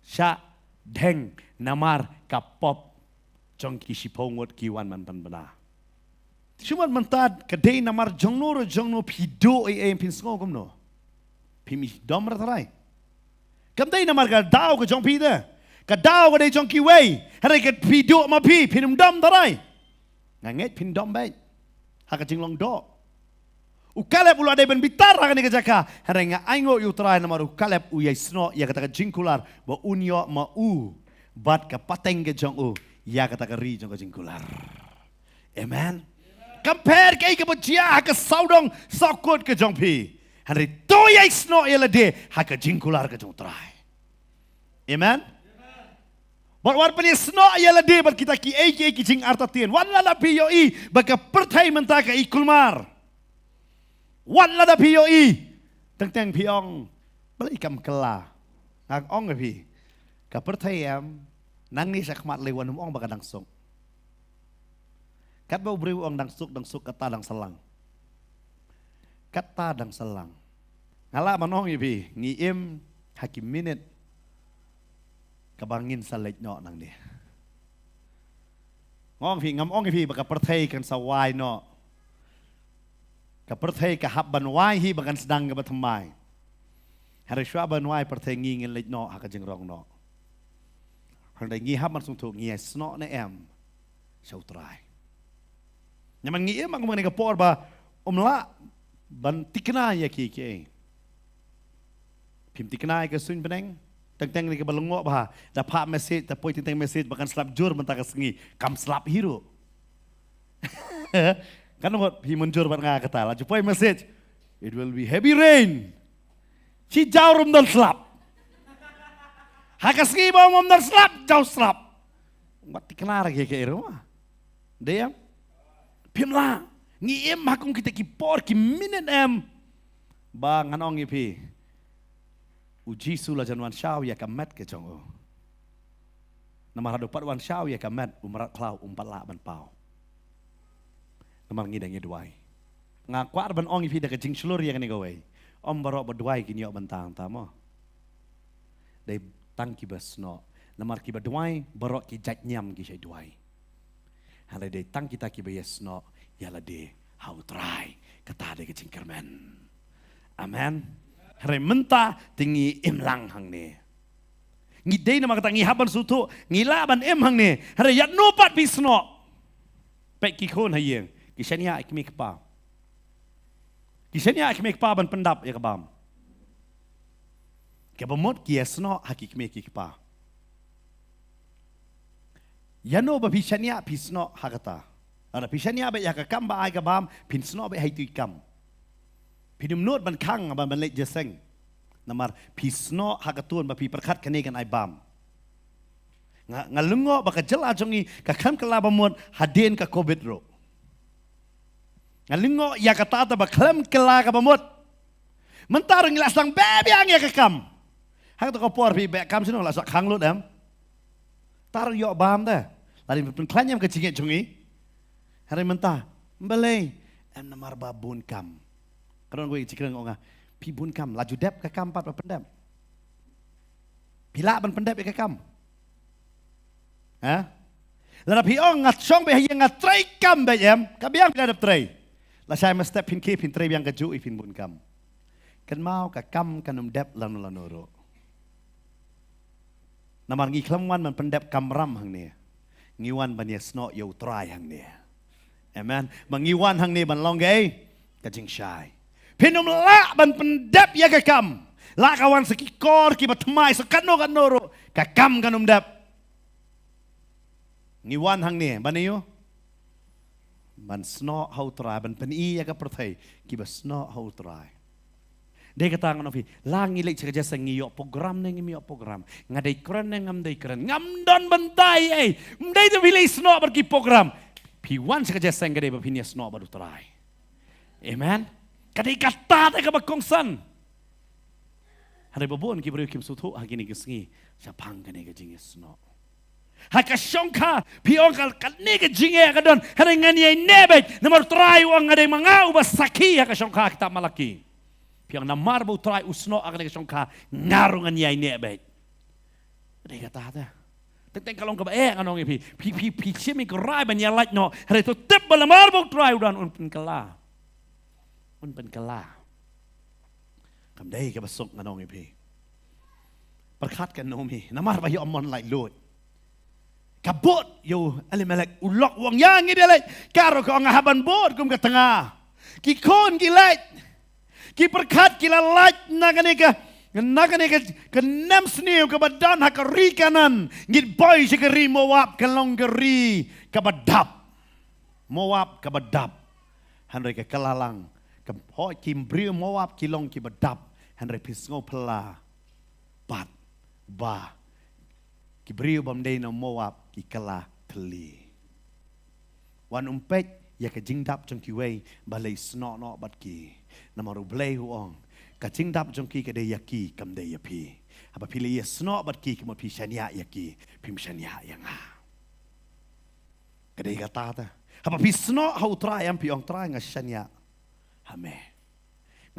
[SPEAKER 1] Sya dheng namar kapop jong kisipongot kiwan man panbana. Cuma mentad kadai namar jongno pido pin sngogom no. Pimi dom ratarai. Kamdai namar kadau ke jong pida. Kadau kadai jong kiwei. Hari kat pido ma pi pinum dom tarai. Nganget pin dom baik. Haka jinglong do. U Caleb ulu ada ben bitar haka ni kejaka. Harenga aingo yu try namar u Caleb u yai sno ya kata jingkular ba unyo ma u bat ka pateng ke jong u ya kata ri jong ka jingkular. Amen. Compare kay ka bajia haka saudong sokot ke jong pi. Hari to yai sno ya de haka jingkular ke jong try. Amen. War penis no ialah dia ber kita ki jing artatien. Wan la pio i baka pertai mentaka i kulmar. Wan la pio i teng piong beli kam kela. Ngak ong pi. Ka pertai am nang ni sakmat lewan ong baka dangsuk. Kat bau beri ong dangsuk kata dang selang. Kata dang selang. Ngala manong pi ngiem hakim minit. Kabangin sa late no nang dia. Ngong pi baka pertai kan sa wai no perthai ka hab ban wai hi bagan sedang ka batamai. Hari shwa ban wai perthai ngi ngin lej no haka jeng rong no. Hari ngi hab man sung tu ngi sno na em shau trai. Nyaman ngi em ang ka por ba la ban tikna ya ki ke. Pim tikna ka sun beneng. Teng ni ka balungo ba da pa message da poi teng message bakan slap jur mentah ka sengi kam slap hero. Kan ngot pi munjur ban nga kata la poi message it will be heavy rain. Si jauh rum dan slap. Haka sengi ba mom dan slap jauh slap. Mat tikna ra ke rumah. Dia pim la ngi em hakung kita ki por ki minute em ba nganong pi uji sula janwan syau ya kamet ke chong o. Namar hadu pat wan syau ya kamet umrat klau umpala ban pau. Namar ngidang duai. Ngakwar ban ong ipi da kajing slur ya kan gawe. Om barok berduai kini ok bentang tamo. Dai tang ki basno. Namar ki berduai barok ki jat nyam ki syai duai. Hala dai tang kita ki bayasno yala de how try kata de kajing kermen. Amen. Hari mentah tinggi imlang hang ni. Ngidei nama kata ngihaban sutu ngilaban em hang ni. Hari yat nupat bisno. Pek kikon hayeng. Kisahnya ikmi kepa. Kisahnya ikmi kepa ban pendap ya kebam. Kebamot kiasno hakikmi kepa. Yano ba pisahnya pisno hakata. Ada pisahnya ba ya kakam ba ay kebam pinsno ba hay tu ikam. Pidum not ban kang ban lek jeseng. Namar pisno hakatun ba pi perkat kene kan ai bam. Ngalungo ba ka jela jongi ka kam kala bamot haden ka covid ro. Ngalungo ya kata ba klam kala ka bamot. Mentar ngilasang bebe ang ya ka kam. Hak to ka por pi be kam sino la sak khang lut am. Tar yo bam da. Lari pen klanyam ka jinge jongi. Hari mentah belai em namar babun kam. Kadang gue cikreng onga, pi bun kam, laju dep ke kam pat pendep. Pila ban pendep ke kam. Ha? Lalu pi ong ngat song be hayang ngat tray kam be em, kabiang pila dep tray. La saya mesti pin ke pin tray biang ke ju pin bun kam. Kan mau ke kam kanum dep lan lanoro. Namar ngi klamwan man pendep kam ram hang ni. Ngiwan ban yesno yo try hang ni. Amen. Mangiwan hang ni ban longgay kajing syai. Pinum la ban pendap ya kakam. La kawan sekikor ki batmai sekano kanoro kakam kanum dap. Ngiwan hang ni baniyo. Ban sno how try ban peni ya ka perthai ki bas sno how try. Dia kata ngono fi, la ngilik kerja sengi yo program neng mi yo program. Ngadai keren neng ngam dai keren. Ngam don bentai ai. Mdai tu pilih sno pergi program. Piwan kerja seng gede bapinya sno baru try. Amen. Kadai kata tak bakongsan. Hari babon ki beri kim sutu hagini kesengi sapang kene ke jingis no. Haka syongka piong kal kane ke jinge kadon hari ngani nebek nomor try wang ngade mangau basaki haka syongka kita malaki. Piang namar bu try usno akan ke syongka ngarungan yai nebek. Kadai kata ta. Tentang kalau ke bae anong pi chimi kerai ban yalat no hari tu tep balamar bu try udan unpun kala. Un pen kala. Kam day ka basok nganong ipi. Perkat kan nomi. Namar ba yo amon like load. Kabot yo alimelek ulok wang yang ini lek. Karo ko nga haban bot kum ka tengah. Ki kon ki lek. Ki perkat ki lalat naganeka. Naganeka kenam sniu ka badan hakari kanan. Ngit boy sikari mowap kalonggeri ka badap. Mowap ka badap. Hanre ka kalalang. Hoi kim brio mowap kilong ki badap hanre pisngo pela pat ba ki brio bamdei no mowap ki kala teli wan umpet ya ka jingdap jong ki wei balai sno no bat ki namaru blei huong ka jingdap jong ki ka de yaki kam de yapi apa pilih ya sno bat ki mo pi shania yaki pim shania yang ha ka de kata ta apa pi sno hau try am pi ong try nga shania Ame,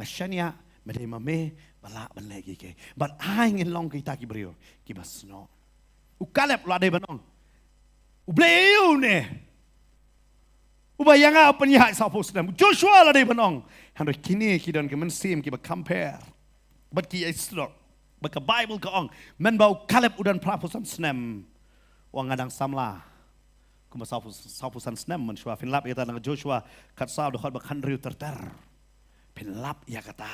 [SPEAKER 1] nasyanya medai mame balak lagi ke. But I ingin long kita ki brio ki basno. Ukalep lo ada banong. Ubleu ne. Ubayang apa ni hak sapos nam. Joshua lah dia benong. Henry kini kidan ke mensim ki compare. But ki isro. Baka Bible ka ong. Men bau Caleb udan prapusan senam. Wang ngadang samla. Kuma sapusan senam men shua fin lap ya nang Joshua kat saw dohot bak handriu terter. Pin lap ya kata.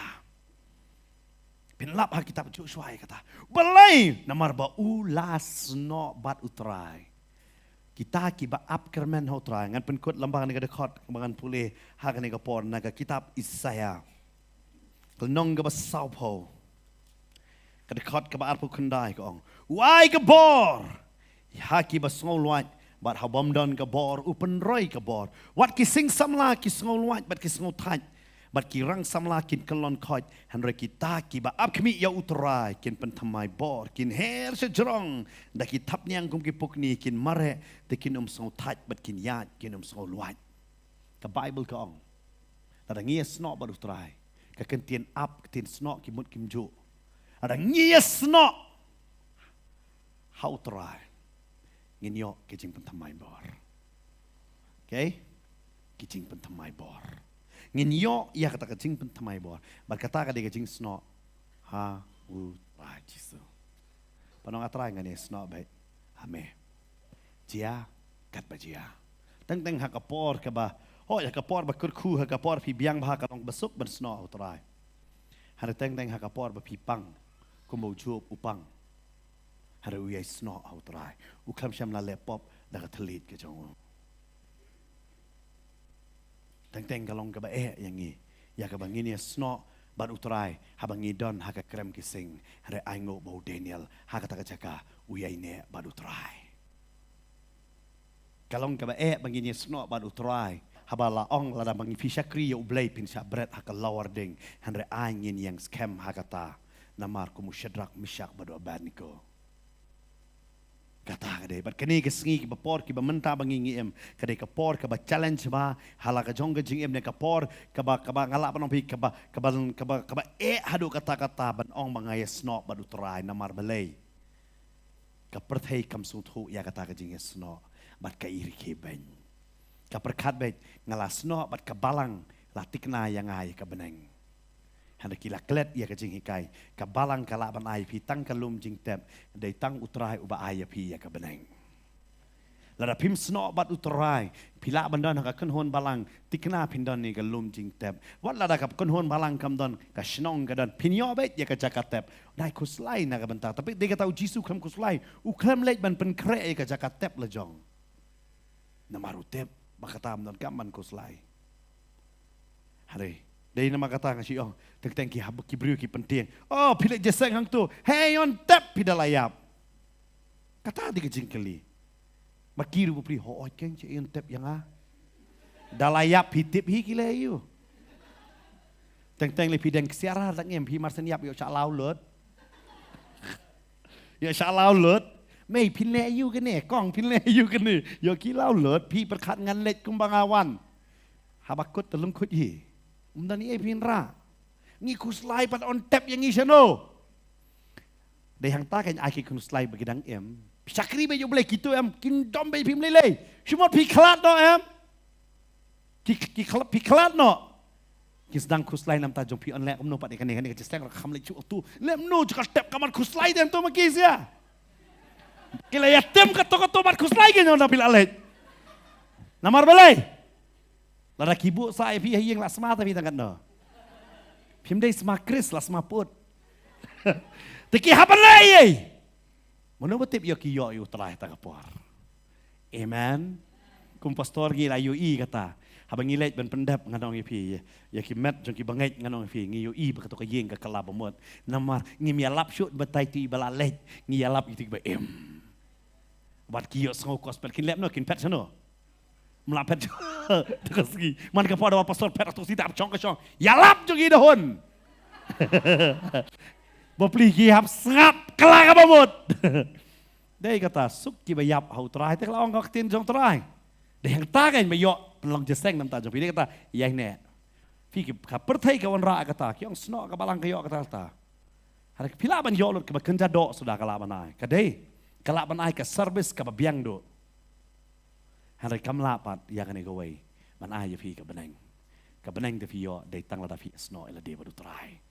[SPEAKER 1] Pin lap ha kitab Joshua ya kata. Balai namar ba ulas no bat utrai. Kita kiba up kermen hotra ngan penkut lambang ni dekot kembangan pulih hak ni kapor naga kitab Isaya kelnong ga basaupo kedekot ka arpu kendai ko ong wai ka bor haki basngol wat bat habam don ka bor upen roy ka bor wat ki sing samla ki sngol wat bat ki sngol taj bat ki rang samla kin kelon khoj hanre kita ki ba ap khmi ya utrai kin pen thamai bor kin her se jrong da ki thap nyang kum ki pukni kin mare te kin sngol taj bat kin yat kin sngol wat ka Bible ka ong da ngia snok bat utrai ka ken tien ap tien snok ki mut kim ju ada ngia snok how try nginyo ki jing pen thamai bor okay ki jing pen thamai bor nginyo ia kata kecing pen thamai bor berkata ka dia kecing snok ha u ba jisu panong atrai ngani snok baik ame jia kat ba jia teng teng ha kapor ka ba ho ya kapor ba kurku ha kapor pi biang ba ka long besuk ben snok utrai ha teng teng ha kapor ba pi pang kumbo chup upang ha u ye snok utrai u kham sham la lepop da ka thlit ke jong teng kalong ka ba yang ni ya ka bangini snok ban utrai habangi don ha ka krem kising re aingo bo Daniel ha ka ta ka jaka uyai ne ban utrai kalong ka ba bangini snok ban utrai habala ong la da bangi fishakri yo blay pin sha bread ha ka lower ding re aingin yang scam ha ka ta namar ku mushadrak misyak badu abadniko kata kadai bat kini kesengi ki bapor ki bamenta bangi ngiem kadai kapor ka ba challenge ba hala ka jong ka jing em ne kapor ka ba ngala panong pi ka ba hadu kata-kata ban ong mangaya snok badu trai namar balai ka perthai kam su thu ya kata ka jing snok bat ka iri ke ben ka perkat bet ngala snok bat ka balang latikna yang ai ka beneng hendak kila klet ia kecing hikai kabalang kala ban ai pi tang kalum jing tep dai tang utrai uba ai pi ya ka beneng lada pim sno bat utrai pila bandan ka kun hon balang tikna pindon ni kalum jing tep wat lada ka kun hon balang kam don ka snong ka don pinyo bet ya ka jakat tep dai kuslai na ka benta tapi dia tahu jisu kam kuslai u klam lej ban pen kre ka jakat tep la jong namaru tep bakatam don kam man kuslai hari dari nama kata ngasih oh teng ki habuk ki briu ki penting oh pilih jeseng hang tu hey on tap pida layap kata di kecing keli makiru bu pri ho keng ce on tap yang a dalayap hitip hi kile yu teng le pidang siara tak ngem pi marsen yap yo cha lau lut yo cha lau lut mei pin le yu ke ne kong pin le yu ke ne yo ki lau lut pi perkat ngan lek kumbangawan habakut telum kut hi umdani pinra ni kuslai pat on tap yang isano dai hang ta kan aki kuslai bagidang em sakri be yo boleh gitu em kin dom be pim lele semua piklat no em piklat no kis dang kuslai nam ta jong pi on le om no pat kan ni kesteng kham le chu tu lem no jka tap kamar kuslai dem to makis ya kila ya tem ka to mat kuslai ke no pil ale namar balai lada kibu saya pi yang lah semata pi tangkat no. Pim dai sma kris lah sma put. Teki hapan lai. Mono betip yo ki yo utrai ta kapor. Amen. Kum pastor gi la yo i kata. Habang ngilet ben pendap nganong pi ya ki met jong ki bangai nganong pi ngi yo i bakato ka yeng ka kala bomot. Namar ngi mi alap shoot betai ti bala let ngi alap itu ba em. Bat ki yo sngo gospel kin lep no kin pet sono. Melapet dekat segi. Man kepada pastor pet atau tidak cong ke cong. Yalap juga idahun. Bopli hap sengap kelak apa mut. Dia kata suk ki bayap hau terai. Dia kalau orang tin jong terai. Dia yang takan bayok pelong jeseng nam tajong. Dia kata yang ne. Fikir pertai kawan ra kata. Kiong snok kabalang kayok kata. Hari pilaban yolot ke bekerja dok sudah kalaban ai. Kadai kalaban ai ke service ke biang dok. Hari kam lapat ya kan ego way man ay fi ka beneng. Ka beneng de fi yo de tang la da fi sno ela de badu trai.